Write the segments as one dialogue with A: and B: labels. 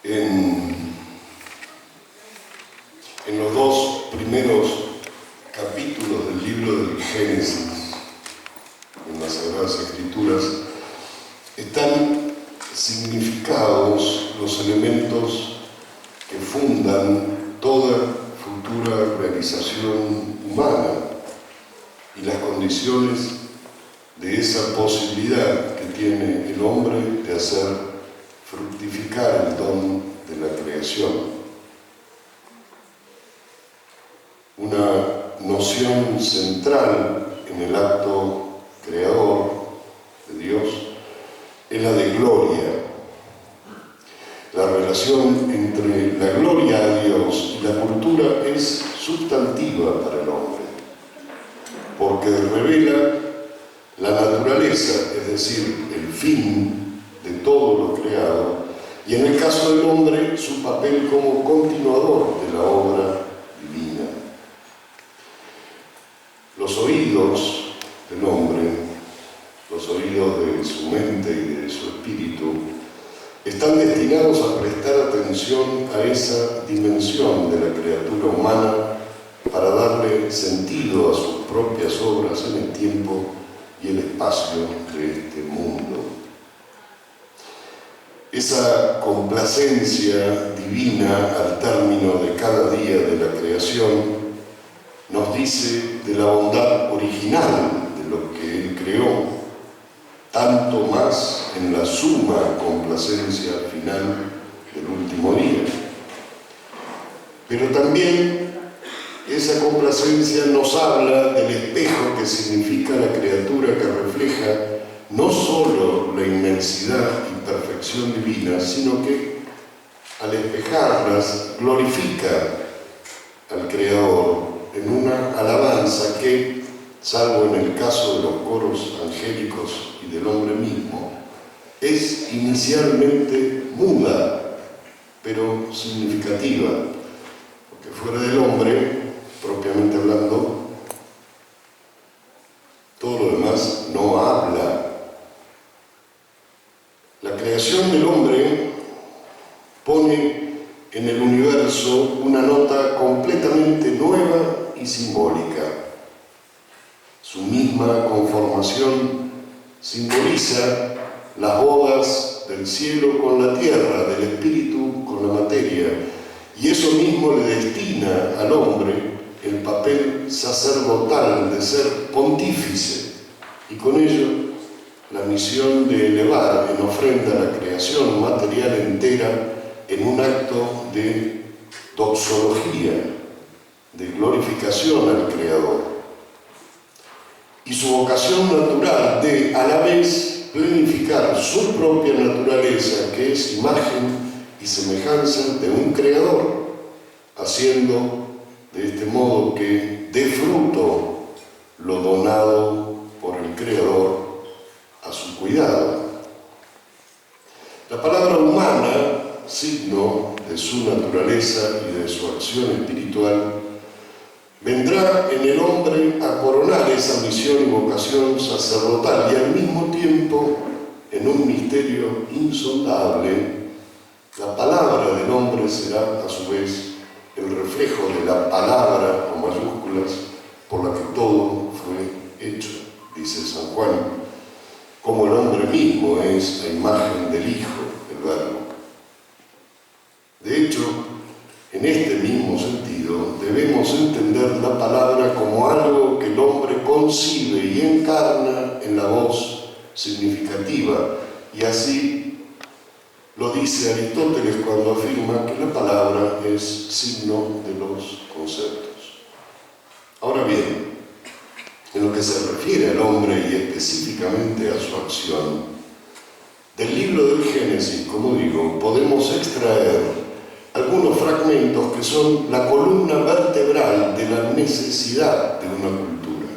A: En los dos primeros capítulos del libro del Génesis, en las Sagradas Escrituras, están significados los elementos que fundan toda futura realización humana y las condiciones de esa posibilidad que tiene el hombre de hacer fructificar el don de la creación. Una noción central en el acto creador de Dios es la de gloria. La relación entre la gloria a Dios y la cultura es sustantiva para el hombre, porque revela la naturaleza, es decir, el fin de todo lo creado, y en el caso del hombre, su papel como continuador de la obra divina. Los oídos del hombre, los oídos de su mente y de su espíritu, están destinados a prestar atención a esa dimensión de la criatura humana para darle sentido a sus propias obras en el tiempo y el espacio de este mundo. Esa complacencia divina al término de cada día de la creación nos dice de la bondad original de lo que Él creó, tanto más en la suma complacencia final del último día. Pero también esa complacencia nos habla del espejo que significa la criatura que refleja no solo la inmensidad y perfección divina, sino que al espejarlas glorifica al Creador en una alabanza que, salvo en el caso de los coros angélicos y del hombre mismo, es inicialmente muda, pero significativa, porque fuera del hombre, propiamente hablando, todo lo demás no habla. La creación del hombre pone en el universo una nota completamente nueva y simbólica. Su misma conformación simboliza las bodas del cielo con la tierra, del espíritu con la materia, y eso mismo le destina al hombre el papel sacerdotal de ser pontífice, y con ello la misión de elevar en ofrenda la creación material entera en un acto de doxología, de glorificación al Creador. Y su vocación natural de, a la vez, planificar su propia naturaleza, que es imagen y semejanza de un Creador, haciendo de este modo que dé fruto lo donado por el Creador a su cuidado. La palabra humana, signo de su naturaleza y de su acción espiritual, vendrá en el hombre a coronar esa misión y vocación sacerdotal, y al mismo tiempo, en un misterio insondable, la palabra del hombre será a su vez el reflejo de la palabra con mayúsculas por la que todo fue hecho, dice San Juan, como el hombre mismo es la imagen del Hijo, el Verbo. De hecho, en este mismo sentido, debemos entender la palabra como algo que el hombre concibe y encarna en la voz significativa, y así lo dice Aristóteles cuando afirma que la palabra es signo de los conceptos. Ahora bien, en lo que se refiere al hombre y específicamente a su acción, del libro del Génesis, como digo, podemos extraer algunos fragmentos que son la columna vertebral de la necesidad de una cultura.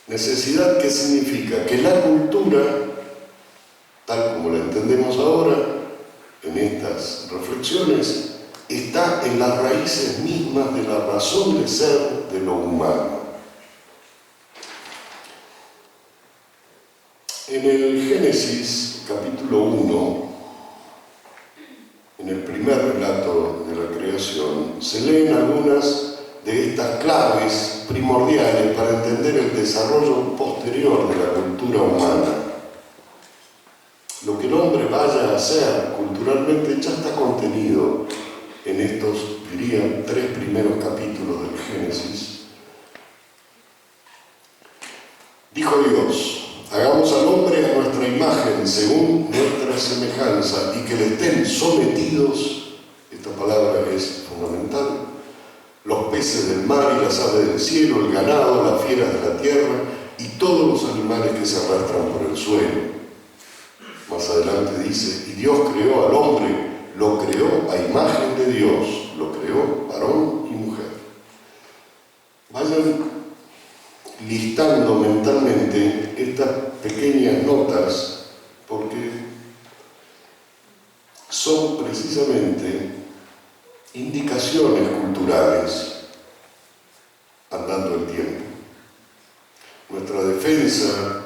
A: Necesidad que significa que la cultura, tal como la entendemos ahora en estas reflexiones, está en las raíces mismas de la razón de ser de lo humano. En el Génesis capítulo 1, en el creación, se leen algunas de estas claves primordiales para entender el desarrollo posterior de la cultura humana. Lo que el hombre vaya a hacer culturalmente ya está contenido en estos, diría, 3 primeros capítulos del Génesis. Dijo Dios: hagamos al hombre a nuestra imagen, según nuestra semejanza, y que le estén sometidos, esta palabra es fundamental, los peces del mar y las aves del cielo, el ganado, las fieras de la tierra y todos los animales que se arrastran por el suelo. Más adelante dice: y Dios creó al hombre, lo creó a imagen de Dios, lo creó varón y mujer. Vayan listando mentalmente estas pequeñas notas, porque son precisamente indicaciones culturales andando el tiempo. Nuestra defensa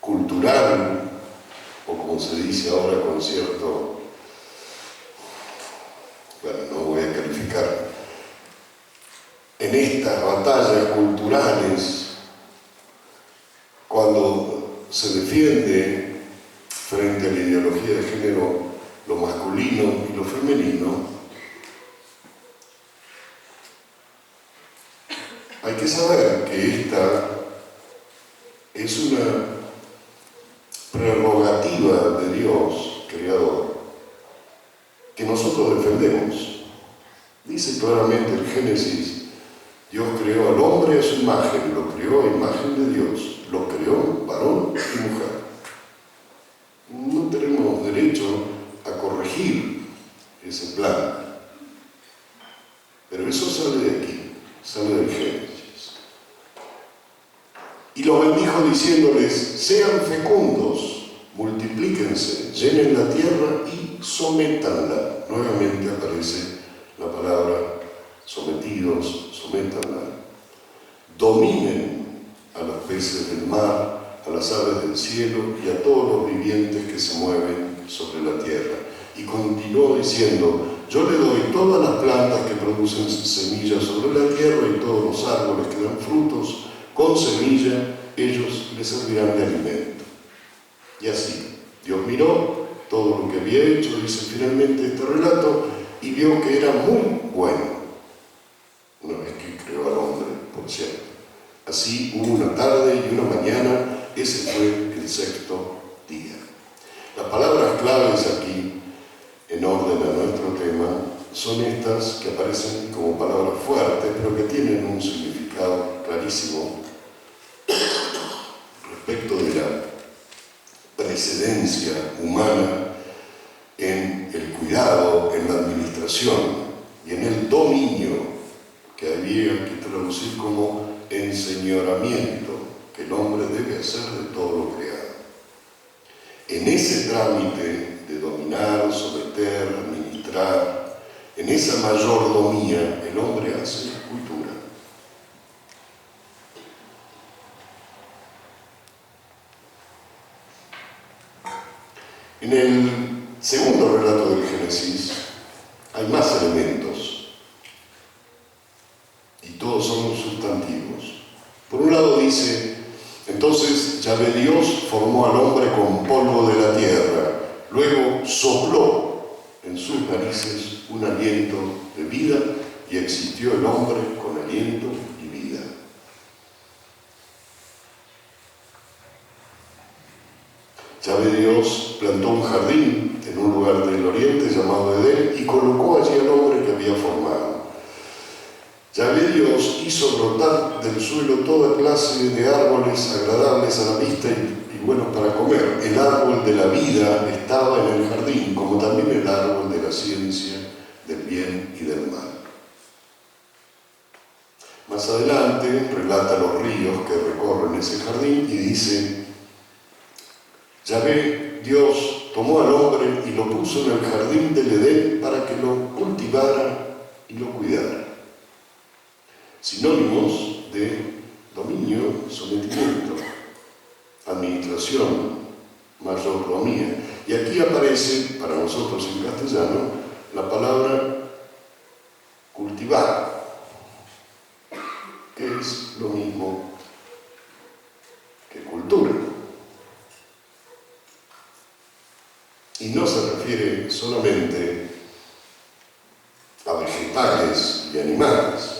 A: cultural, o como se dice ahora con cierto, bueno, no voy a calificar, en estas batallas culturales, cuando se defiende frente a la ideología de género lo masculino y lo femenino, hay que saber que esta es una prerrogativa de Dios, creador, que nosotros defendemos. Dice claramente el Génesis: Dios creó al hombre a su imagen, lo creó a imagen de Dios, lo creó varón y mujer. No tenemos derecho a corregir ese plan, pero eso sale de aquí, sale del Génesis. Y los bendijo diciéndoles: sean fecundos, multiplíquense, llenen la tierra y sométanla. Nuevamente aparece la palabra sometidos, sométanla. Dominen a los peces del mar, a las aves del cielo y a todos los vivientes que se mueven sobre la tierra. Y continuó diciendo: yo le doy todas las plantas que producen semillas sobre la tierra y todos los árboles que dan frutos con semilla, ellos les servirán de alimento. Y así, Dios miró todo lo que había hecho, dice finalmente este relato, y vio que era muy bueno. Una vez que creó al hombre, por cierto. Así hubo una tarde y una mañana, ese fue el 6º día. Las palabras claves aquí, en orden a nuestro tema, son estas que aparecen como palabras fuertes, pero que tienen un significado clarísimo respecto de la precedencia humana en el cuidado, en la administración y en el dominio, que había que traducir como enseñoramiento, que el hombre debe hacer de todo lo creado. En ese trámite de dominar, someter, administrar, en esa mayordomía, el hombre hace cultura. En el segundo relato del Génesis hay más elementos y todos son sustantivos. Por un lado dice: entonces Yahvé Dios formó al hombre con polvo de la tierra, luego sopló en sus narices un aliento de vida y existió el hombre con aliento y vida. Yahvé Dios plantó un jardín en un lugar del oriente llamado Edén y colocó allí al hombre que había formado. Yahvé Dios hizo brotar del suelo toda clase de árboles agradables a la vista y buenos para comer. El árbol de la vida estaba en el jardín, como también el árbol de la ciencia, del bien y del mal. Más adelante relata los ríos que recorren ese jardín y dice: Yahvé Dios tomó al hombre y lo puso en el jardín del Edén para que lo cultivara y lo cuidara. Sinónimos de dominio, sometimiento, administración, mayordomía. Y aquí aparece, para nosotros en castellano, la palabra cultivar, que es lo mismo que cultura. Y no se refiere solamente a vegetales y animales.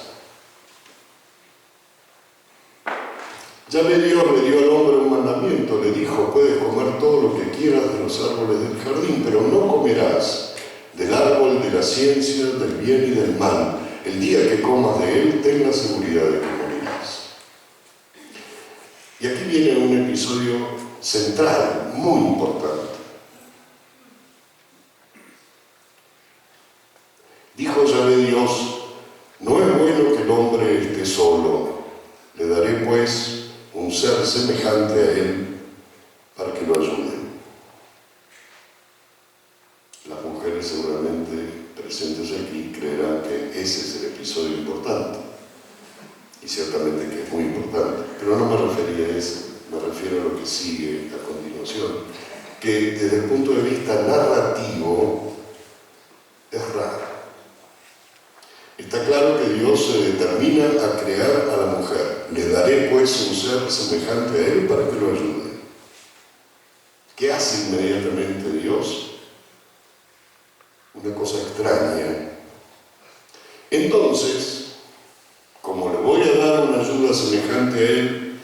A: Yahvé Dios le dio al hombre un mandamiento, le dijo: puedes comer todo lo que quieras de los árboles del jardín, pero no comerás del árbol de la ciencia del bien y del mal. El día que comas de él, ten la seguridad de que morirás. Y aquí viene un episodio central, muy importante. Dijo Yahvé Dios: no es bueno que el hombre esté solo, le daré pues un ser semejante a él para que lo ayude. Las mujeres seguramente presentes aquí creerán que ese es el episodio importante, y ciertamente que es muy importante, pero no me refería a eso, me refiero a lo que sigue a continuación, que desde el punto de vista narrativo es raro. Está claro que Dios se determina a crear a la mujer. Le daré pues un ser semejante a él para que lo ayude. ¿Qué hace inmediatamente Dios? Una cosa extraña. Entonces, como le voy a dar una ayuda semejante a él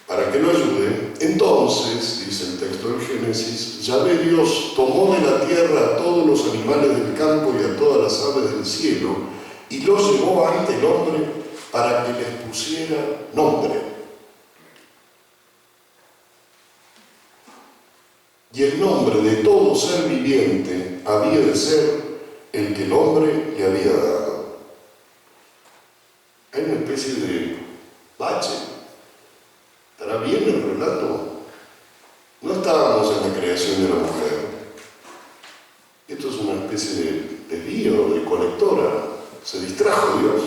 A: para que lo ayude, entonces, dice el texto del Génesis, Yahvé Dios tomó de la tierra a todos los animales del campo y a todas las aves del cielo y los llevó ante el hombre para que les pusiera nombre. Y el nombre de todo ser viviente había de ser el que el hombre le había dado. Hay una especie de bache. ¿Estará bien el relato? No estábamos en la creación de la mujer. Esto es una especie de desvío, de colectora. Se distrajo Dios.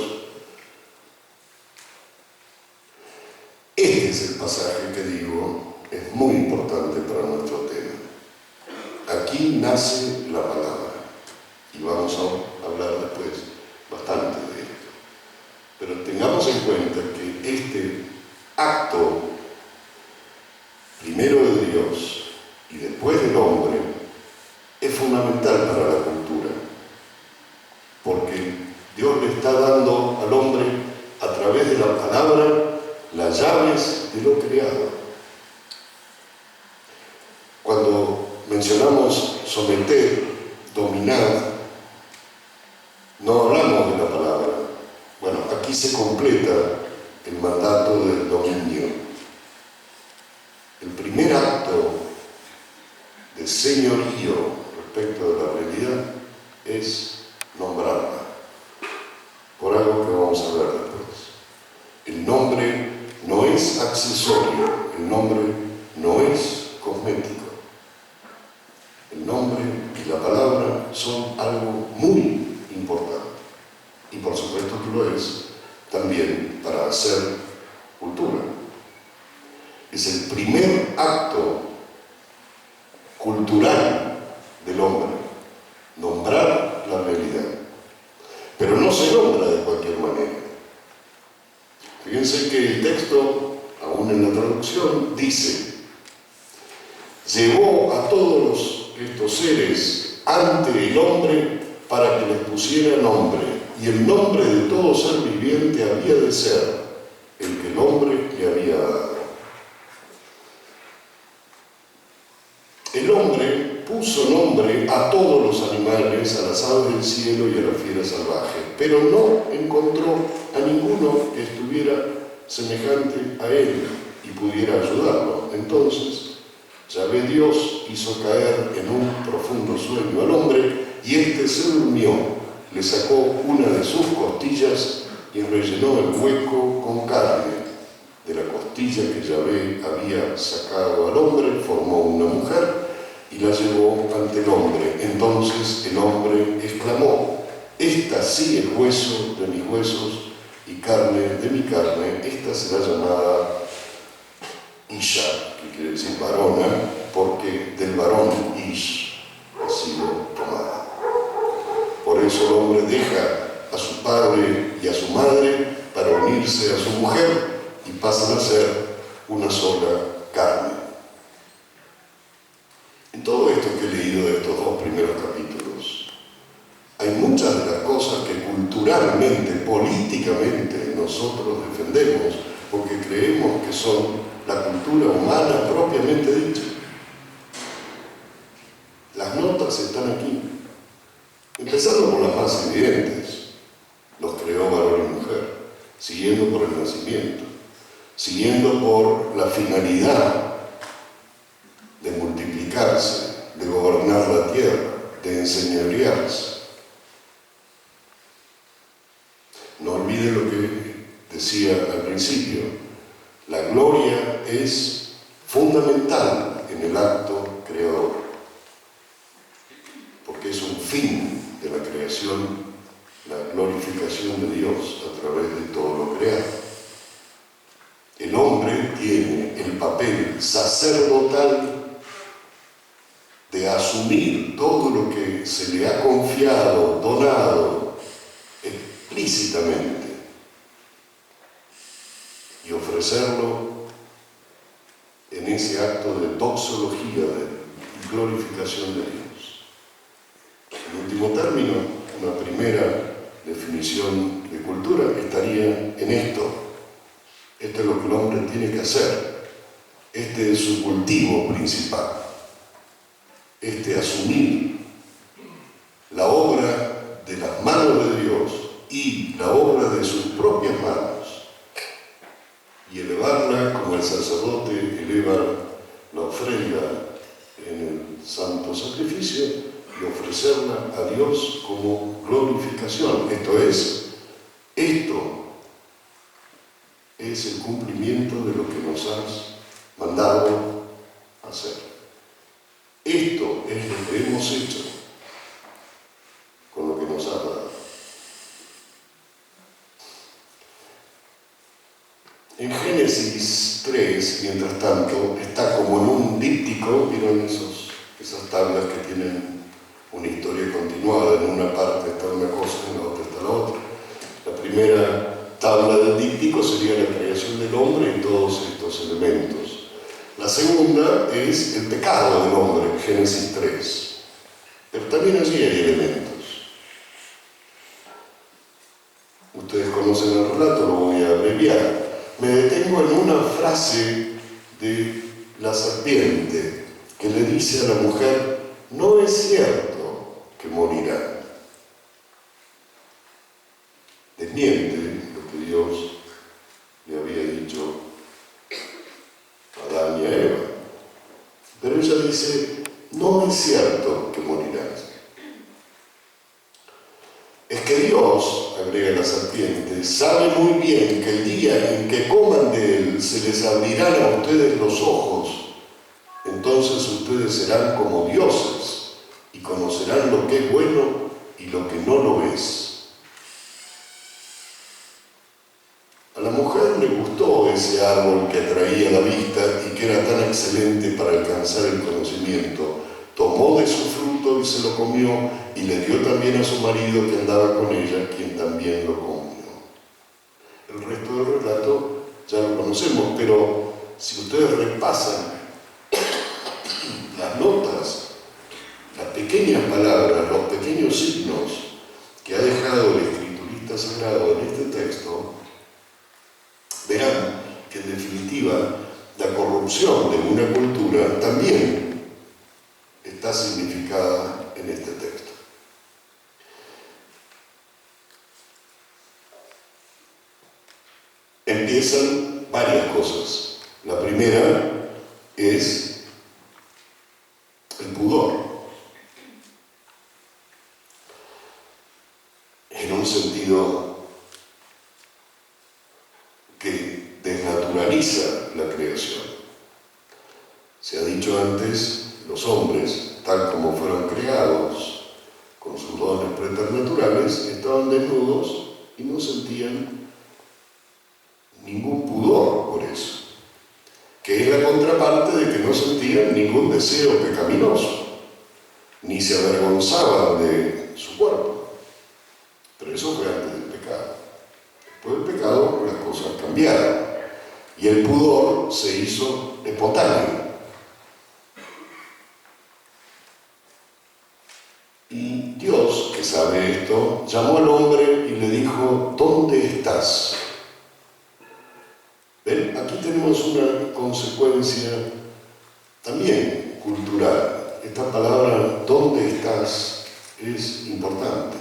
A: Este es el pasaje que digo, es muy importante para nuestro tema. Aquí nace la palabra, y vamos a hablar después bastante de esto. Pero tengamos en cuenta que este acto, primero de Dios y después del hombre, es fundamental para la cultura, porque Dios le está dando al hombre, a través de la palabra, las llaves de lo creado. Cuando mencionamos someter, dominar, no hablamos de la palabra. Bueno, aquí se completa el mandato del dominio. El primer acto de señorío respecto de la realidad es nombrarla, por algo que vamos a ver después. El nombre no es accesorio, el nombre no es cosmético. El nombre y la palabra son algo muy importante, y por supuesto que lo es también para hacer cultura. Es el primer acto cultural del hombre, nombrar la realidad. Pero no se nombra de cualquier manera. Fíjense que el texto, aún en la traducción, dice: llevó a todos estos seres ante el hombre para que les pusiera nombre, y el nombre de todo ser viviente había de ser el que el hombre le había dado. El hombre puso nombre a todos los animales, a las aves del cielo y a las fieras salvajes, pero no encontró a ninguno que estuviera semejante a él y pudiera ayudarlo. Entonces, Yahvé Dios hizo caer en un profundo sueño al hombre, y éste se durmió, le sacó una de sus costillas y rellenó el hueco con carne. De la costilla que Yahvé había sacado al hombre, formó una mujer y la llevó ante el hombre. Entonces el hombre exclamó: esta sí es hueso de mis huesos y carne de mi carne. Esta será llamada Isha, que quiere decir varona, porque del varón Ish ha sido tomada. Por eso el hombre deja a su padre y a su madre para unirse a su mujer y pasan a ser una sola carne. En todo esto que he leído de estos dos primeros capítulos, hay muchas de las cosas que culturalmente, políticamente nosotros defendemos porque creemos que son la cultura humana propiamente dicha. Las notas están aquí, empezando por las más evidentes. Los creó varón y mujer, siguiendo por el nacimiento, siguiendo por la finalidad de multiplicarse, de gobernar la tierra, de enseñorearse. No olvide lo que decía al principio: la gloria es fundamental en el acto creador, porque es un fin de la creación, la glorificación de Dios a través de todo lo creado. El hombre tiene el papel sacerdotal de asumir todo lo que se le ha confiado, donado explícitamente y ofrecerlo en ese acto de doxología, de glorificación de Dios. En último término, una primera definición de cultura estaría en esto. Esto es lo que el hombre tiene que hacer. Este es su cultivo principal. Asumir la obra de las manos de Dios y la obra de sus propias manos y elevarla como el sacerdote eleva la ofrenda en el santo sacrificio y ofrecerla a Dios como glorificación. Esto es el cumplimiento de lo que nos has mandado hacer. Esto es lo que hemos hecho con lo que nos has dado. En Génesis 3, mientras tanto, está como en un díptico. ¿Vieron esas tablas que tienen una historia continuada? En una parte está una cosa, en la otra está la otra. La primera tabla del díptico sería la creación del hombre y todos estos elementos. La segunda es el pecado del hombre, en Génesis 3. Pero también allí hay elementos. Ustedes conocen el relato, lo voy a abreviar. Me detengo en una frase de la serpiente que le dice a la mujer: no es cierto que morirán. Desmiente lo que Dios le había dicho a Adán y a Eva. Pero ella dice: no es cierto que morirán. Es que Dios, agrega la serpiente, sabe muy bien que el día en que coman de él se les abrirán a ustedes los ojos. Entonces ustedes serán como dioses y conocerán lo que es bueno y lo que no lo es. A la mujer le gustó ese árbol que atraía la vista y que era tan excelente para alcanzar el conocimiento. Tomó de su fruto y se lo comió, y le dio también a su marido que andaba con ella, quien también lo comió. El resto del relato ya lo conocemos, pero si ustedes repasan las notas, las pequeñas palabras, los pequeños signos que ha dejado el escriturista sagrado en este texto, verán que en definitiva la corrupción de una cultura también está significada en este texto. Empiezan varias cosas. La primera es el pudor. En un sentido que desnaturaliza la creación. Se ha dicho antes, los hombres, tal como fueron creados, con sus dones preternaturales, estaban desnudos y no sentían ningún pudor por eso, que es la contraparte de que no sentían ningún deseo pecaminoso, ni se avergonzaban de su cuerpo. Pero eso fue antes del pecado. pecado. Después del pecado las cosas cambiaron y el pudor se hizo espontáneo. Y Dios, que sabe esto, llamó al hombre y le dijo: ¿dónde estás? ¿Ven? Aquí tenemos una consecuencia también cultural. Esta palabra ¿dónde estás? Es importante.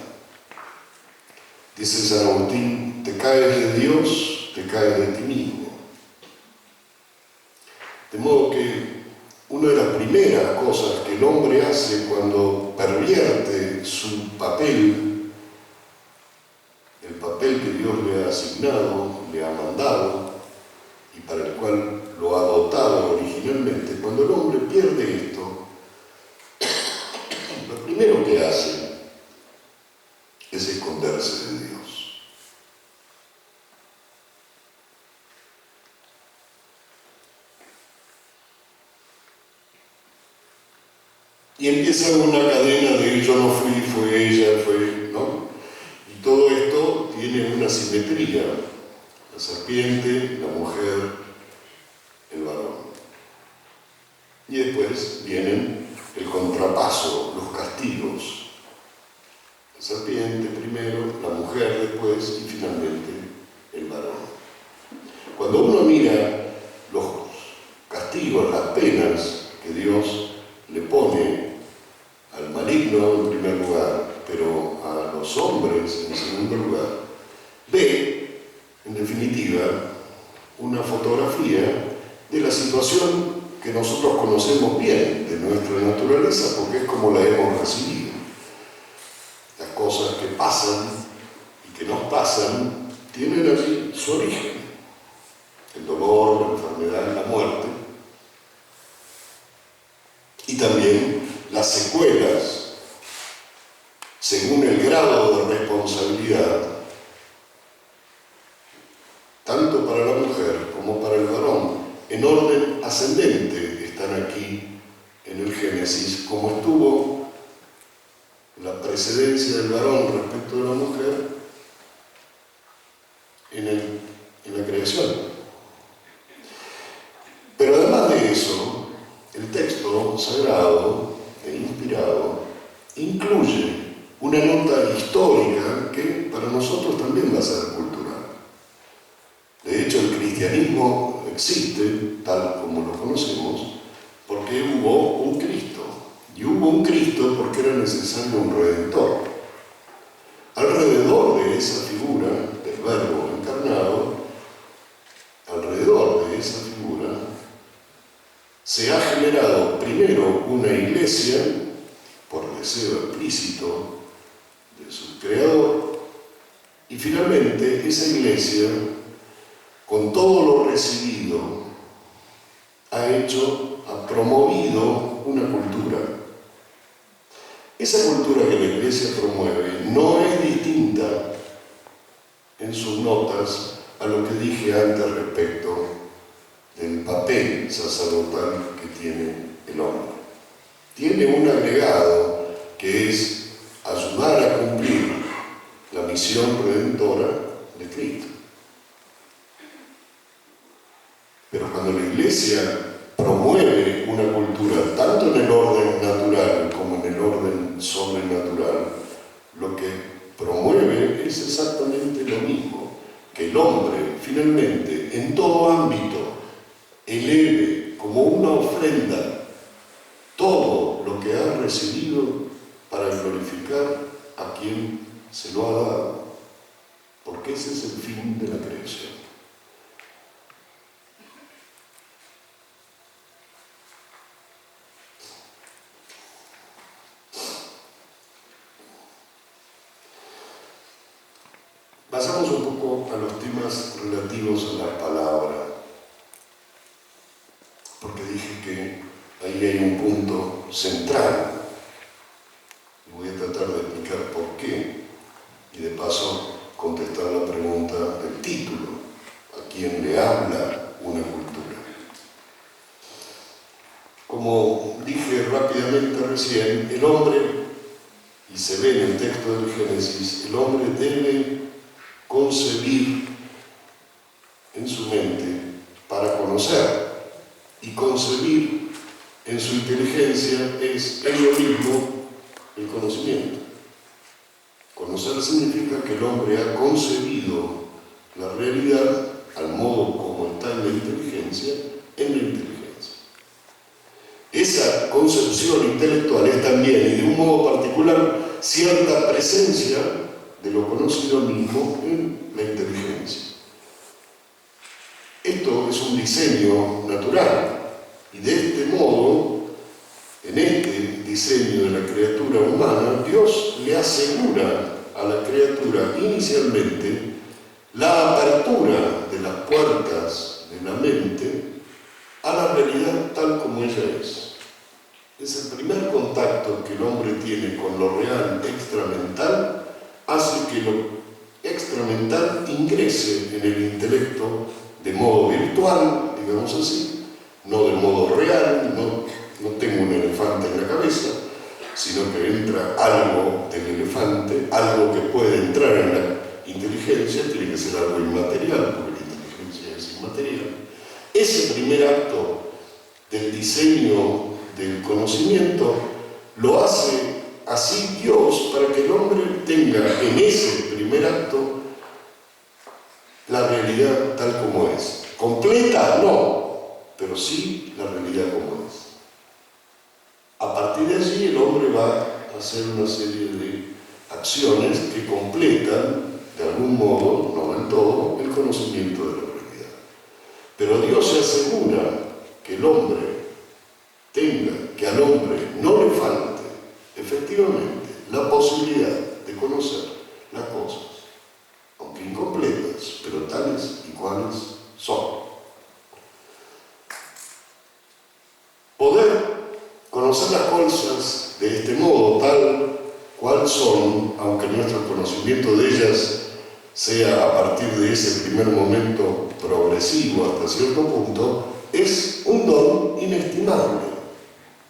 A: Dice San Agustín: te caes de Dios, te caes de ti mismo. De modo que una de las primeras cosas que el hombre hace cuando pervierte su papel, el papel que Dios le ha asignado, le ha mandado y para el cual lo ha dotado originalmente, cuando el hombre pierde esto, lo primero que hace es esconderse de Dios. Y empieza una cadena de yo no fui, fue ella, fue, ¿no? Y todo esto tiene una simetría. La serpiente, la mujer, el varón. Y después vienen el contrapaso, los castigos. La serpiente primero, la mujer después y finalmente el varón. Cuando uno mira los castigos, las penas que Dios le pone al maligno en primer lugar, pero a los hombres en segundo lugar, ve, en definitiva, una fotografía de la situación que nosotros conocemos bien de nuestra naturaleza, porque es como la hemos recibido. Las cosas que pasan y que nos pasan tienen allí su origen: el dolor, la enfermedad, la muerte, y también las secuelas, según el grado de responsabilidad, tanto para la mujer como para el varón, en orden ascendente están aquí en el Génesis, como estuvo la precedencia del varón respecto de la mujer en la creación. Pero además de eso, el texto sagrado e inspirado incluye una nota histórica que para nosotros también va a ser cultural. De hecho, el cristianismo existe tal como lo conocemos porque hubo un Cristo. Y hubo un Cristo porque era necesario un Redentor. Alrededor de esa figura del Verbo encarnado, alrededor de esa figura, se ha generado primero una iglesia, por deseo explícito de su creador, y finalmente esa iglesia, con todo lo recibido, ha promovido una cultura. Esa cultura que la iglesia promueve no es distinta en sus notas a lo que dije antes respecto del papel sacerdotal que tiene el hombre. Tiene un agregado que es ayudar a cumplir la misión redentora de Cristo. Pero cuando la Iglesia promueve una cultura, tanto en el orden natural como en el orden sobrenatural, lo que promueve es exactamente lo mismo: que el hombre, finalmente, en todo ámbito, eleve como una ofrenda todo lo que ha recibido para glorificar a quien se lo ha dado, porque ese es el fin de la creación. Pasamos un poco a los temas relativos a la palabra, porque dije que ahí hay un punto central y voy a tratar de explicar por qué y de paso contestar la pregunta del título: ¿a quién le habla una cultura? Como dije rápidamente recién, el hombre, y se ve en el texto del Génesis, el hombre debe concebir en su mente para conocer, y concebir en su inteligencia es en lo mismo el conocimiento. Conocer significa que el hombre ha concebido la realidad al modo como está en la inteligencia, Esa concepción intelectual es también, y de un modo particular, cierta presencia de lo conocido mismo en la inteligencia. Esto es un diseño natural, y de este modo, en este diseño de la criatura humana, Dios le asegura a la criatura inicialmente la apertura de las puertas de la mente a la realidad tal como ella es. Es el primer contacto que el hombre tiene con lo real extramental, hace que lo extramental ingrese en el intelecto de modo virtual, digamos así, no de modo real, no tengo un elefante en la cabeza, sino que entra algo del elefante, algo que puede entrar en la inteligencia, tiene que ser algo inmaterial, porque la inteligencia es inmaterial. Ese primer acto del diseño del conocimiento lo hace así Dios para que el hombre tenga en ese primer acto la realidad tal como es. Completa, no, pero sí la realidad como es. A partir de allí el hombre va a hacer una serie de acciones que completan, de algún modo, no del todo, el conocimiento de la realidad. Pero Dios se asegura que el hombre tenga, que al hombre no le falte, efectivamente, la posibilidad de conocer las cosas, aunque incompletas, pero tales y cuales son. Poder conocer las cosas de este modo, tal cual son, aunque nuestro conocimiento de ellas sea a partir de ese primer momento progresivo hasta cierto punto, es un don inestimable,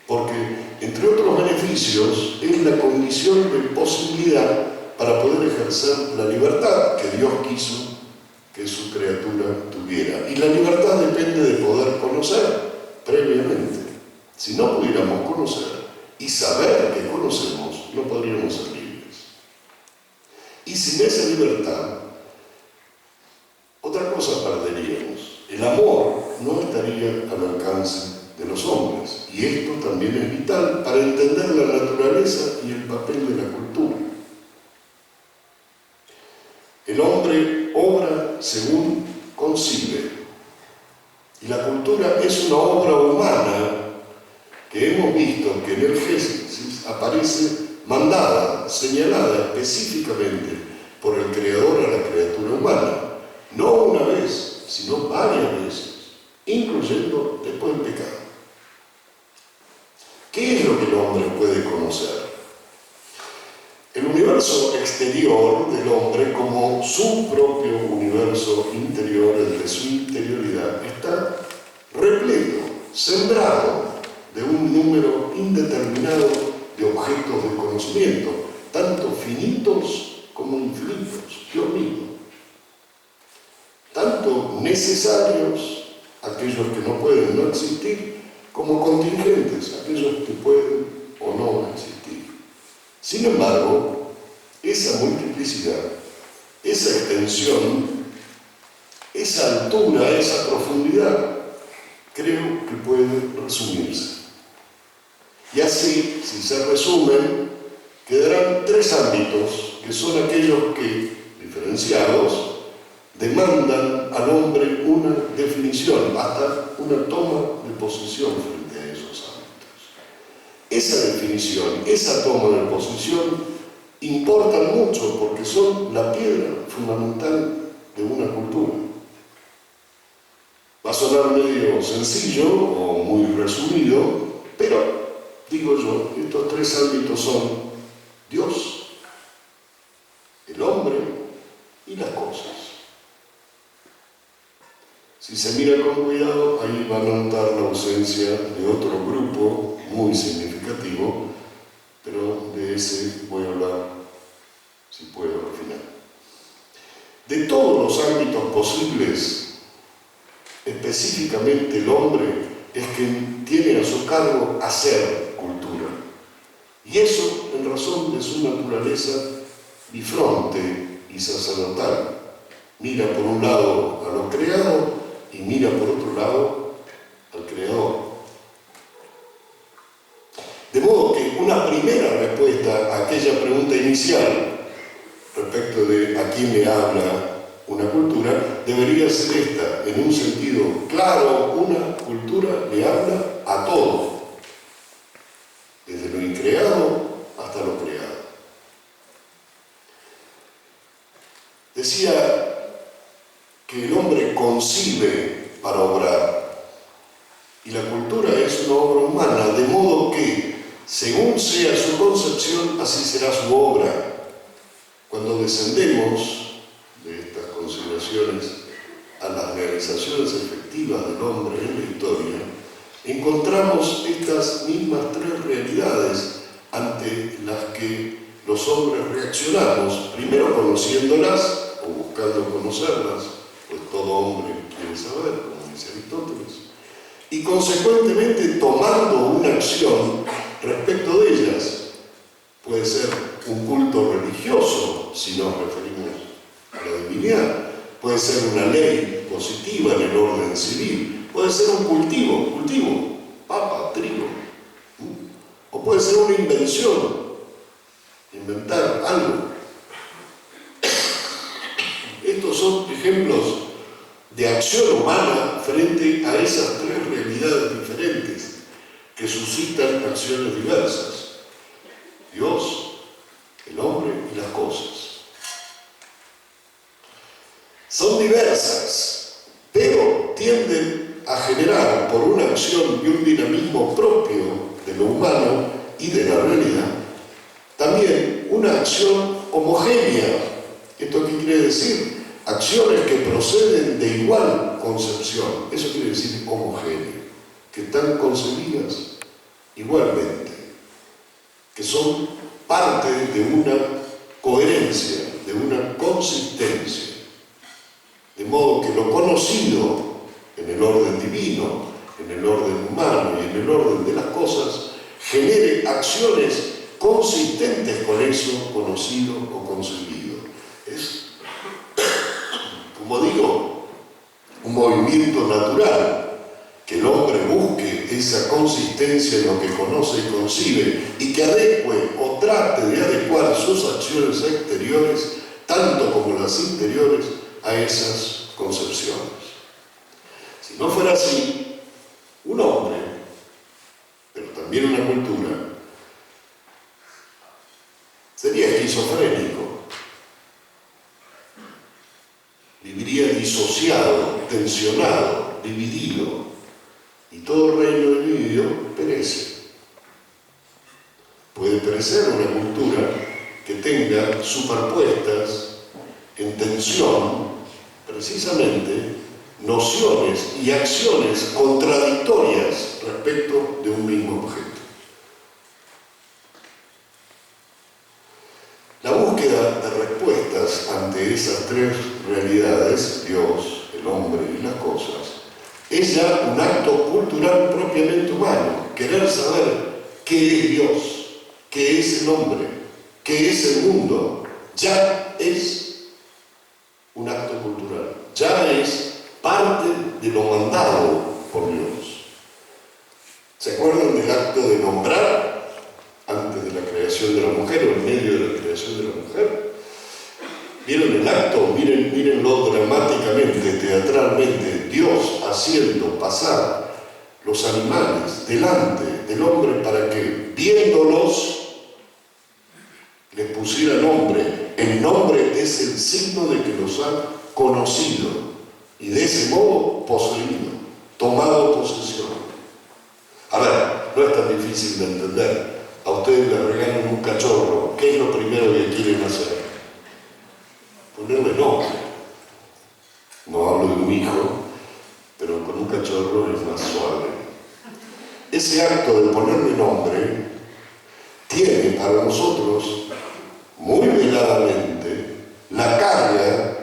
A: porque, entre otros beneficios, es la condición de posibilidad para poder ejercer la libertad que Dios quiso que su criatura tuviera. Y la libertad depende de poder conocer previamente. Si no pudiéramos conocer y saber que conocemos, no podríamos ser libres. Y sin esa libertad, otra cosa perderíamos. El amor no estaría al alcance de los hombres. Y esto también es vital para entender la naturaleza y el papel de la cultura. El hombre obra según concibe. Y la cultura es una obra humana que hemos visto que en el Génesis aparece mandada, señalada específicamente por el Creador a la criatura humana. No una vez, sino varias veces, incluyendo después del pecado. ¿Qué es lo que el hombre puede conocer? El universo exterior del hombre, como su propio universo interior, el de su interioridad, está repleto, sembrado de un número indeterminado de objetos de conocimiento, tanto finitos como infinitos, Dios mismo. Tanto necesarios, aquellos que no pueden no existir, como contingentes, aquellos que pueden o no existir. Sin embargo, esa multiplicidad, esa extensión, esa altura, esa profundidad, creo que puede resumirse. Y así, si se resumen, quedarán tres ámbitos, que son aquellos que, diferenciados, demandan al hombre una definición, hasta una toma de posición frente a esos ámbitos. Esa definición, esa toma de posición, importan mucho porque son la piedra fundamental de una cultura. Va a sonar medio sencillo o muy resumido, pero, digo yo, estos tres ámbitos son Dios, el hombre y las cosas. Si se mira con cuidado, ahí van a notar la ausencia de otro grupo muy significativo, pero de ese voy a hablar, si puedo, al final. De todos los ámbitos posibles, específicamente el hombre es quien tiene a su cargo hacer cultura. Y eso en razón de su naturaleza bifronte y sacerdotal. Mira por un lado a lo creado y mira por otro lado al creador. De modo que una primera respuesta a aquella pregunta inicial respecto de a quién le habla una cultura debería ser esta, en un sentido claro: una cultura le habla a todo, desde lo increado hasta lo creado. Decía que el hombre concibe para obrar, y la cultura es una obra humana, de modo que, según sea su concepción, así será su obra. Cuando descendemos de estas consideraciones a las realizaciones efectivas del hombre en la historia, encontramos estas mismas tres realidades ante las que los hombres reaccionamos, primero conociéndolas o buscando conocerlas, pues todo hombre quiere saber, como dice Aristóteles, y consecuentemente tomando una acción respecto de ellas. Puede ser un culto religioso, si nos referimos a la divinidad, puede ser una ley positiva en el orden civil, puede ser un cultivo, papa, trigo, o puede ser una invención, inventar algo. Estos son ejemplos de acción humana frente a esas tres realidades diferentes que suscitan acciones diversas: Dios, el hombre y las cosas. Son diversas, pero tienden a generar, por una acción y un dinamismo propio de lo humano y de la realidad, también una acción homogénea. ¿Esto qué quiere decir? Acciones que proceden de igual concepción. Eso quiere decir homogénea, que están concebidas igualmente, que son parte de una coherencia, de una consistencia. De modo que lo conocido en el orden divino, en el orden humano y en el orden de las cosas, genere acciones consistentes con eso conocido o concebido. Es, como digo, un movimiento natural, que el hombre busque esa consistencia en lo que conoce y concibe, y que adecue o trate de adecuar sus acciones exteriores, tanto como las interiores, a esas concepciones. Si no fuera así, un hombre, pero también una cultura, sería esquizofrénico, viviría disociado, tensionado, dividido, y todo reino dividido perece. Puede perecer una cultura que tenga superpuestas en tensión precisamente nociones y acciones contradictorias respecto de un mismo objeto. La búsqueda de respuestas ante esas tres realidades, Dios, el hombre y las cosas, es ya un acto cultural propiamente humano. Querer saber qué es Dios, qué es el hombre, qué es el mundo, ya es un acto cultural, ya es parte de lo mandado por Dios. ¿Se acuerdan del acto de nombrar antes de la creación de la mujer o en medio de la creación de la mujer? ¿Vieron el acto? Mírenlo dramáticamente, teatralmente, Dios haciendo pasar los animales delante del hombre para que, viéndolos, les pusiera nombre. El nombre es el signo de que los han conocido y de ese modo poseído, tomado posesión. A ver, no es tan difícil de entender. A ustedes les regalan un cachorro. ¿Qué es lo primero que quieren hacer? Ponerle nombre. No hablo de un hijo, pero con un cachorro es más suave. Ese acto de ponerle nombre tiene para nosotros muy veladamente la carga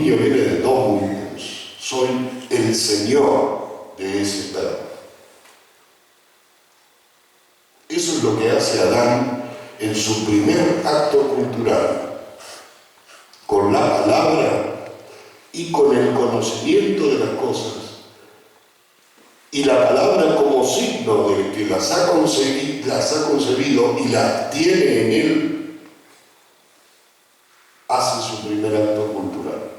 A: dominio viene de dos mundos. Soy el Señor de ese perro. Eso es lo que hace Adán en su primer acto cultural, con la palabra y con el conocimiento de las cosas. Y la palabra como signo de que las ha concebido y las tiene en él, hace su primer acto cultural.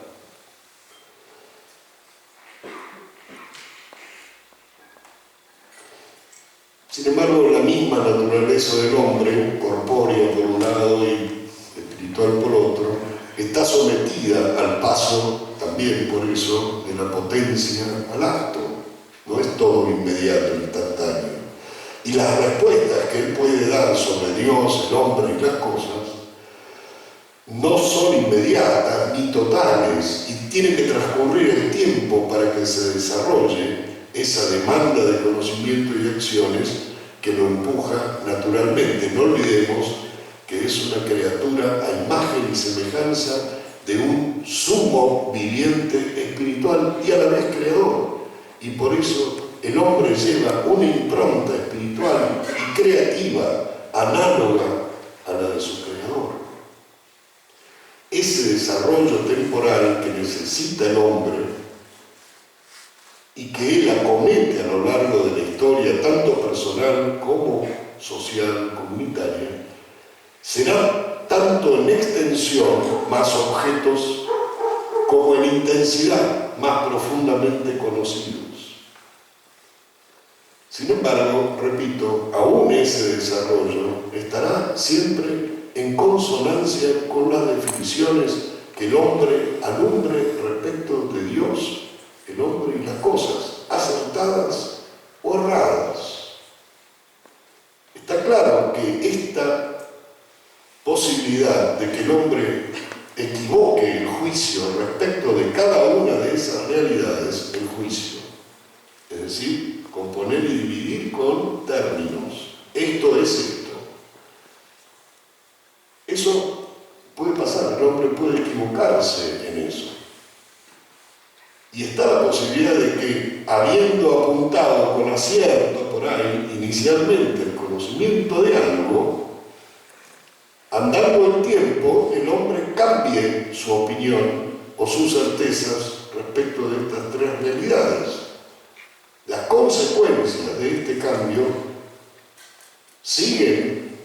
A: Sin embargo, la misma naturaleza del hombre, corpórea por un lado y espiritual por otro, está sometida al paso, también por eso, de la potencia al acto. No es todo inmediato, instantáneo. Y las respuestas que él puede dar sobre Dios, el hombre y las cosas, no son inmediatas ni totales, y tiene que transcurrir el tiempo para que se desarrolle esa demanda de conocimiento y acciones que lo empuja naturalmente. No olvidemos que es una criatura a imagen y semejanza de un sumo viviente espiritual y a la vez creador. Y por eso el hombre lleva una impronta espiritual y creativa análoga a la de su creador. Ese desarrollo temporal que necesita el hombre y que él acomete a lo largo de la historia, tanto personal como social, comunitaria, será tanto en extensión más objetos como en intensidad más profundamente conocidos. Sin embargo, repito, aún ese desarrollo estará siempre en consonancia con las definiciones que el hombre alumbre respecto de Dios, el hombre y las cosas, acertadas o erradas. Está claro que esta posibilidad de que el hombre equivoque el juicio respecto de cada una de esas realidades, el juicio, es decir, componer y dividir con términos, esto es esto. Eso puede pasar, el hombre puede equivocarse en eso. Y está la posibilidad de que, habiendo apuntado con acierto por ahí inicialmente el conocimiento de algo, andando el tiempo, el hombre cambie su opinión o sus certezas respecto de estas tres realidades. Las consecuencias de este cambio siguen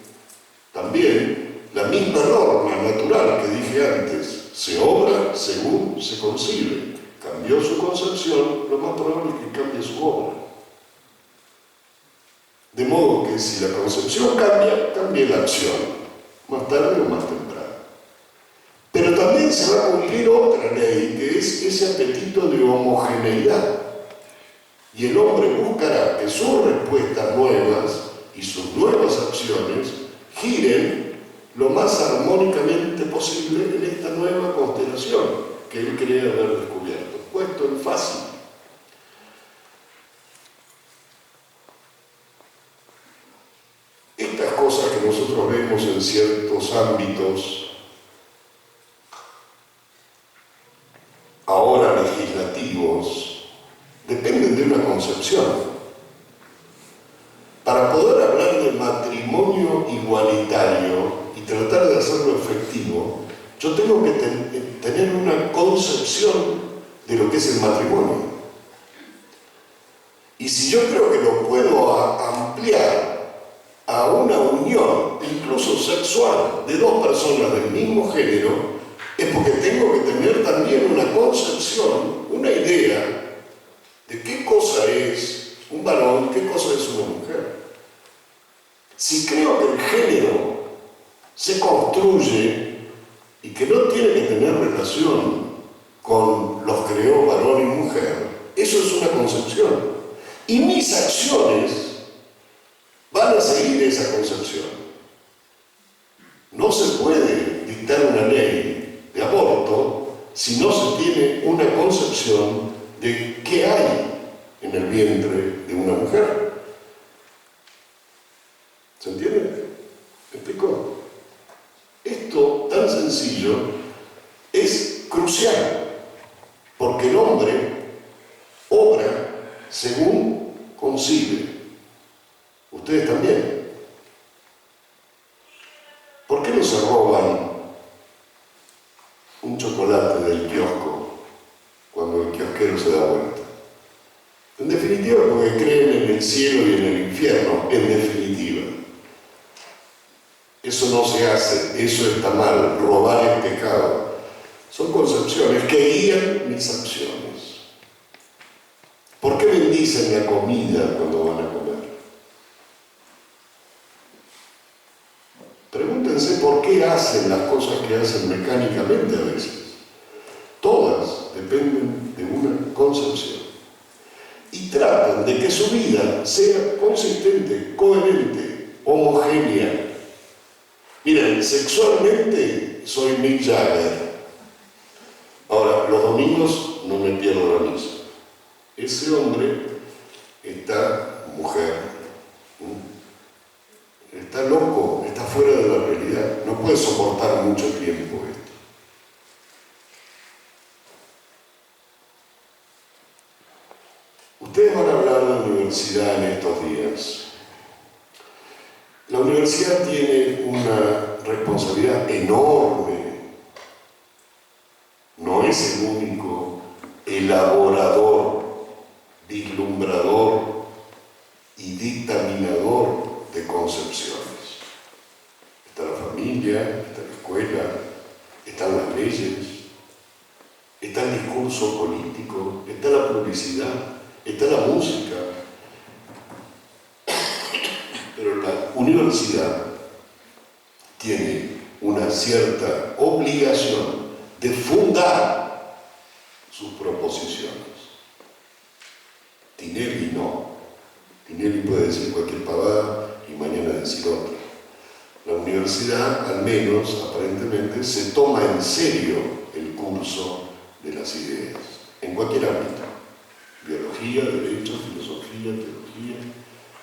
A: también la misma norma natural que dije antes: se obra según se concibe. Cambió su concepción, lo más probable es que cambie su obra. De modo que si la concepción cambia, cambia la acción, más tarde o más temprano. Pero también se va a cumplir otra ley, que es ese apetito de homogeneidad. Y el hombre buscará que sus respuestas nuevas y sus nuevas acciones giren lo más armónicamente posible en esta nueva constelación que él cree haber descubierto. Puesto en fácil. Estas cosas que nosotros vemos en ciertos ámbitos, ahora legislativos, dependen de una concepción. Para poder hablar de matrimonio igualitario y tratar de hacerlo efectivo, yo tengo que tener una concepción de lo que es el matrimonio. Y si yo creo que lo puedo ampliar a una unión, incluso sexual, de dos personas del mismo género, es porque tengo que tener también una concepción, una idea de qué cosa es un varón, qué cosa es una mujer. Si creo que el género se construye y que no tiene que tener relación con los creó varón y mujer, eso es una concepción. Y mis acciones van a seguir esa concepción. No se puede dictar una ley de aborto si no se tiene una concepción de qué hay en el vientre de una mujer. ¿Se entiende? ¿Me explico? Esto tan sencillo es crucial. porque el hombre obra según concibe. Ustedes también. ¿Por qué no se roban un chocolate del kiosco cuando el kiosquero se da vuelta? En definitiva, porque creen en el cielo y en el infierno, en definitiva. Eso no se hace, eso está mal, robar es pecado. Son concepciones que guían mis acciones. ¿Por qué bendicen la comida cuando van a comer? Pregúntense por qué hacen las cosas que hacen mecánicamente a veces. Todas dependen de una concepción. Y tratan de que su vida sea consistente, coherente, homogénea. Miren, sexualmente soy Mick Jagger. Ahora, los domingos no me pierdo la misa. Ese hombre, esta mujer, está loco, está fuera de la realidad. No puede soportar mucho tiempo esto. Ustedes van a hablar de la universidad en estos días. La universidad tiene una responsabilidad enorme. No es el único elaborador, vislumbrador y dictaminador de concepciones. Está la familia, está la escuela, están las leyes, está el discurso político, está la publicidad, está la música. Pero la universidad tiene una cierta obligación de fundar sus proposiciones. Tinelli no. Tinelli puede decir cualquier pavada y mañana decir otra. La universidad, al menos aparentemente, se toma en serio el curso de las ideas, en cualquier ámbito. Biología, derecho, filosofía, teología,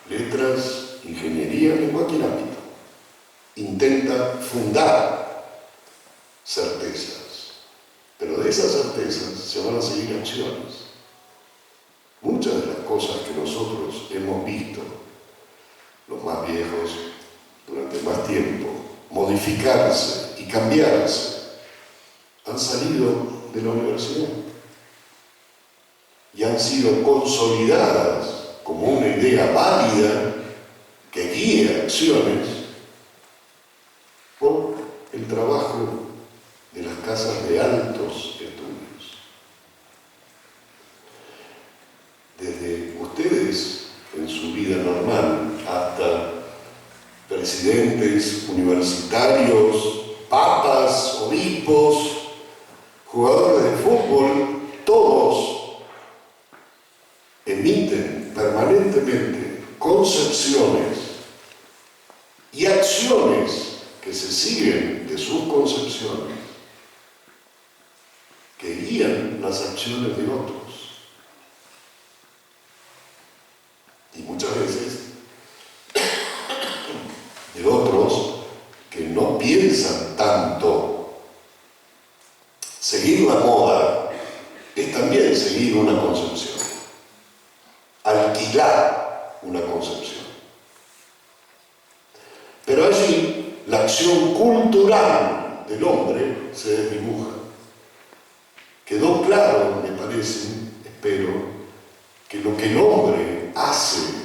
A: letras, ingeniería, en cualquier ámbito. Intenta fundar certezas, pero de esas certezas se van a seguir acciones. Muchas de las cosas que nosotros hemos visto, los más viejos, durante más tiempo, modificarse y cambiarse, han salido de la universidad y han sido consolidadas como una idea válida que guía acciones por el trabajo de las casas de altos estudios. Desde ustedes en su vida normal hasta presidentes universitarios, papas, obispos, jugadores de fútbol, todos emiten permanentemente concepciones y acciones que se siguen de sus concepciones, que guían las acciones de otros. Y muchas veces de otros que no piensan tanto. Seguir la moda es también seguir una concepción. Alquilar una concepción. Pero allí la acción cultural del hombre se desdibuja. Quedó claro, me parece, espero, que lo que el hombre hace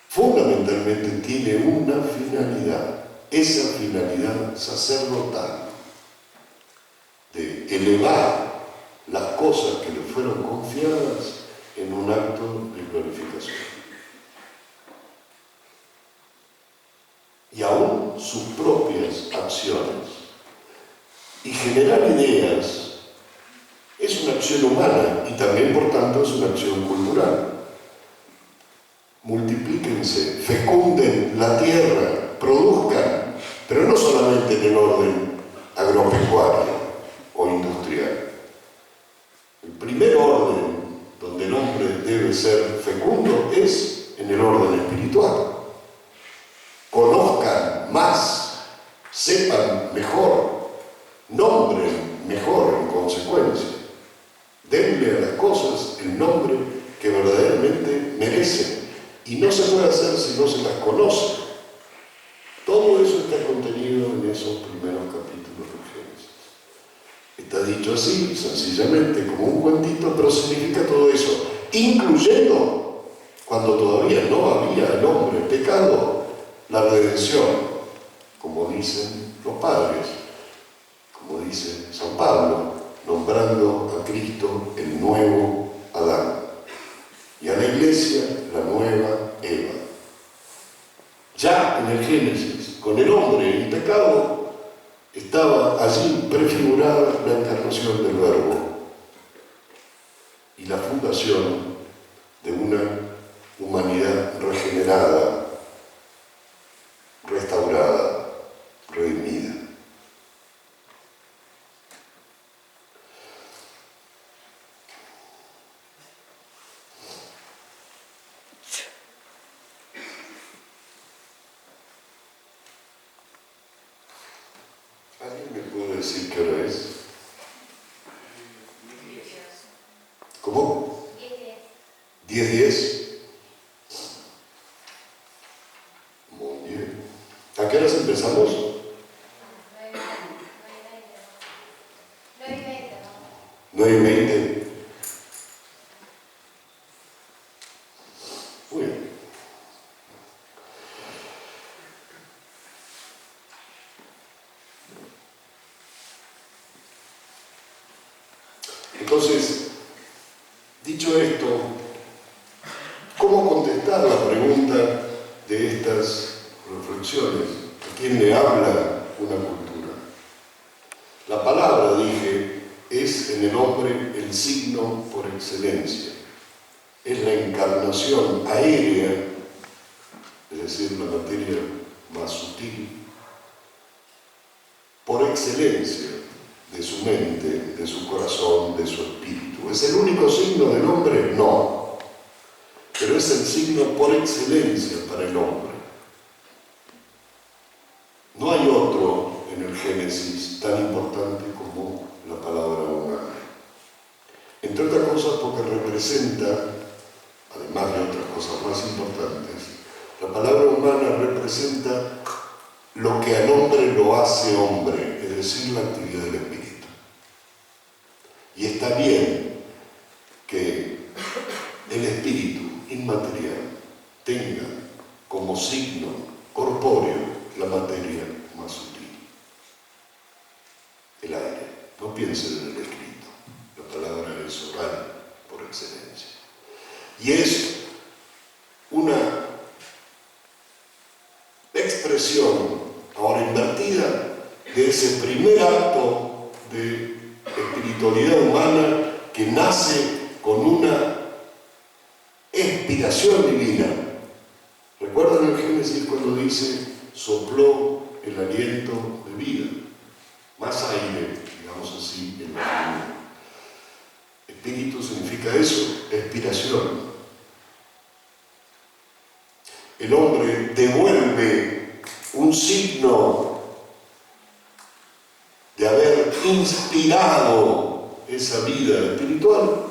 A: fundamentalmente tiene una finalidad, esa finalidad sacerdotal, de elevar las cosas que le fueron confiadas en un acto de glorificación. Y aún sus propias acciones. Y generar ideas es una acción humana y también, por tanto, es una acción cultural. Multiplíquense, fecunden la tierra, produzcan, pero no solamente en el orden agropecuario o industrial. El primer orden donde el hombre debe ser fecundo es en el orden espiritual. Conozcan más, sepan mejor, nombren mejor en consecuencia. Denle a las cosas el nombre que verdaderamente merecen. Y no se puede hacer si no se las conoce. Todo eso está contenido en esos primeros capítulos del Génesis. Está dicho así, sencillamente, como un cuentito, pero significa todo eso, incluyendo, cuando todavía no había el hombre pecado, la redención, como dicen los padres, como dice San Pablo, nombrando a Cristo el nuevo Adán y a la Iglesia la nueva Eva. Ya en el Génesis, con el hombre en pecado, estaba allí prefigurada la encarnación del Verbo y la fundación de una humanidad regenerada, restaurada, redimida. ¿Alguien me puede decir qué hora es? ¿Cómo? 10:10. Muy bien. ¿A qué horas empezamos? 9:20. Muy bien. Entonces, dicho esto, ¿cómo contestar la pregunta de estas reflexiones? ¿A quién le habla una cultura? La palabra, dije, es en el hombre el signo por excelencia. Es la encarnación aérea, es decir, la materia más sutil, por excelencia de su mente, de su corazón, de su espíritu. ¿Es el único signo del hombre? No. Pero es el signo por excelencia para el hombre. No hay otro en el Génesis tan importante como la palabra humana. Entre otras cosas porque representa, además de otras cosas más importantes, la palabra humana representa lo que al hombre lo hace hombre, es decir, la actividad del espíritu. Y está bien que el espíritu inmaterial tenga como signo corpóreo la materia más sutil, el aire. No piensen en el escrito, la palabra es oral por excelencia. Y es una expresión, ahora invertida, de ese primer acto de espiritualidad humana que nace con una inspiración divina. ¿Recuerdan el Génesis cuando dice sopló el aliento de vida? Más aire, digamos así, en la vida. Espíritu significa eso, expiración. El hombre devuelve un signo de haber inspirado esa vida espiritual,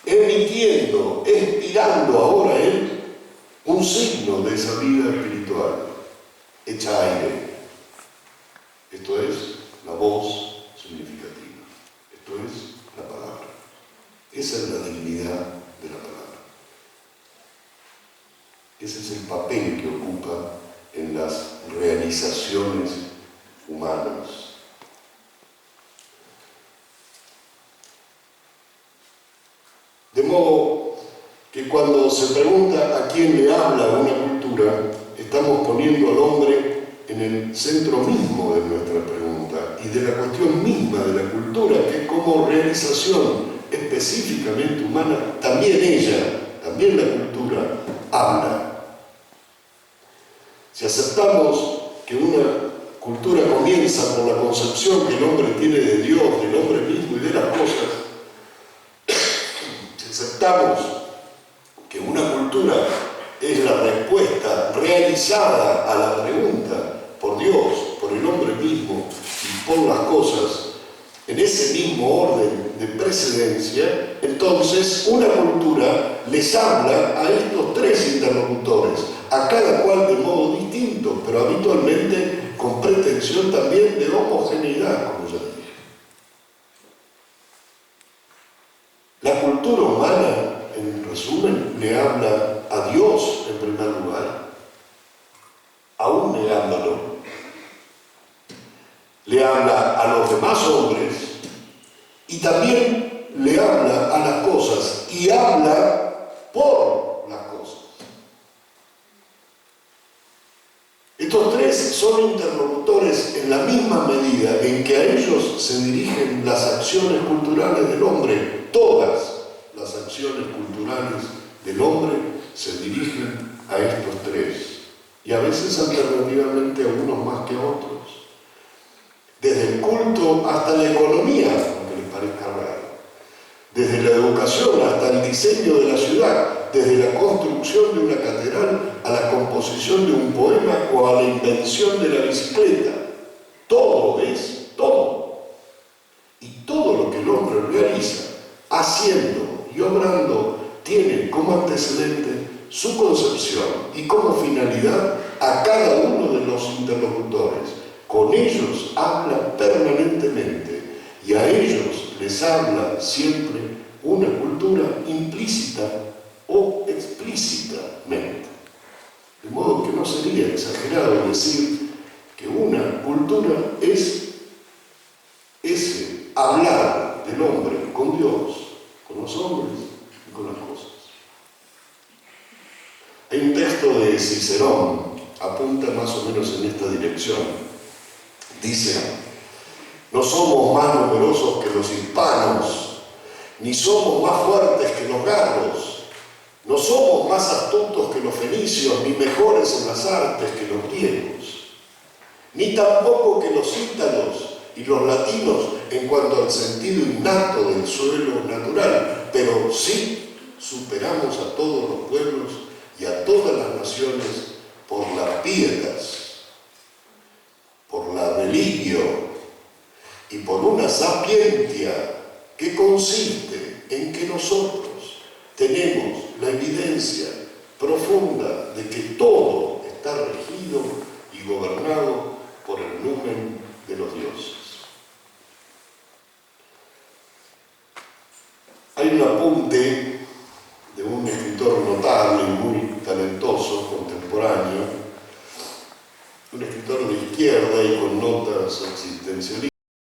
A: emitiendo, expirando ahora él un signo de esa vida espiritual, hecha aire. Esto es la voz significativa, esto es la palabra. Esa es la dignidad de la palabra. Ese es el papel que ocupa en las realizaciones humanas. De modo que cuando se pregunta a quién le habla una cultura, estamos poniendo al hombre en el centro mismo de nuestra pregunta y de la cuestión misma de la cultura, que como realización específicamente humana, también la cultura, habla. Si aceptamos que una cultura comienza por la concepción que el hombre tiene de Dios, del hombre mismo y de las cosas, si aceptamos que una cultura es la respuesta realizada a la pregunta por Dios, por el hombre mismo y por las cosas, en ese mismo orden de precedencia, entonces una cultura les habla a estos tres interlocutores, a cada cual de modo distinto, pero habitualmente con pretensión también de homogeneidad, como ya dije. La cultura humana, en resumen, le habla a Dios en primer lugar, aún negándolo. Le habla a los demás hombres y también le habla a las cosas y habla por las cosas. Estos tres son interlocutores en la misma medida en que a ellos se dirigen las acciones culturales del hombre. Todas las acciones culturales del hombre se dirigen a estos tres, y a veces alternativamente a unos más que a otros. Desde el culto hasta la economía, aunque les parezca raro. Desde la educación hasta el diseño de la ciudad, desde la construcción de una catedral a la composición de un poema o a la invención de la bicicleta. Todo es todo. Y todo lo que el hombre realiza, haciendo y obrando, tiene como antecedente su concepción y como finalidad a cada uno de los interlocutores. Con ellos habla permanentemente y a ellos les habla siempre una cultura implícita o explícitamente. De modo que no sería exagerado decir que una cultura es ese hablar del hombre con Dios, con los hombres y con las cosas. Hay un texto de Cicerón, apunta más o menos en esta dirección. Dice: no somos más numerosos que los hispanos, ni somos más fuertes que los galos, no somos más astutos que los fenicios, ni mejores en las artes que los griegos, ni tampoco que los ítalos y los latinos en cuanto al sentido innato del suelo natural, pero sí superamos a todos los pueblos y a todas las naciones por las pietas, por la religio y por una sapientia que consiste en que nosotros tenemos la evidencia profunda de que todo está regido y gobernado por el numen de los dioses. Hay un apunte de un escritor notable y muy talentoso, contemporáneo, un escritor de izquierda y con notas existencialistas,